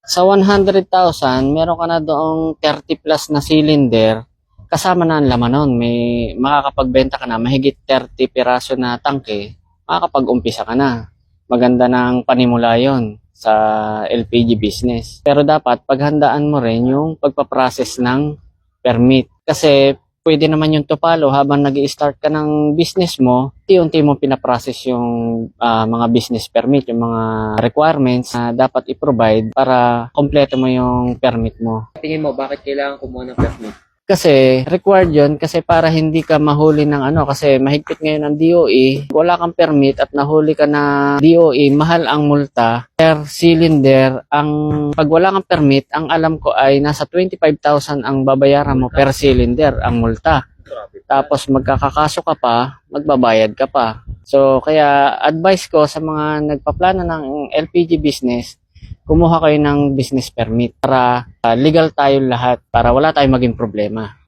Sa 100,000, meron ka na doong 30 plus na cylinder, kasama na ang laman nun. May makakapagbenta ka na, mahigit 30 piraso na tangke, makakapag-umpisa ka na. Maganda ng panimula yon sa LPG business. Pero dapat paghandaan mo rin yung pagpaprocess ng permit. Kasi pwede naman yung tupalo habang nag-i-start ka ng business mo, unti-unti mo pinaprocess yung mga business permit, yung mga requirements na dapat i-provide para kompleto mo yung permit mo. Tingin mo, bakit kailangan kumuha ng permit? Kasi required yun kasi para hindi ka mahuli ng kasi mahigpit ngayon ang DOE, wala kang permit at nahuli ka na DOE, mahal ang multa per cylinder. Pag wala kang permit, ang alam ko ay nasa 25,000 ang babayaran mo per cylinder ang multa. Tapos magkakakaso ka pa, magbabayad ka pa. So kaya advice ko sa mga nagpaplano ng LPG business, kumuha kayo ng business permit para legal tayo lahat, para wala tayong maging problema.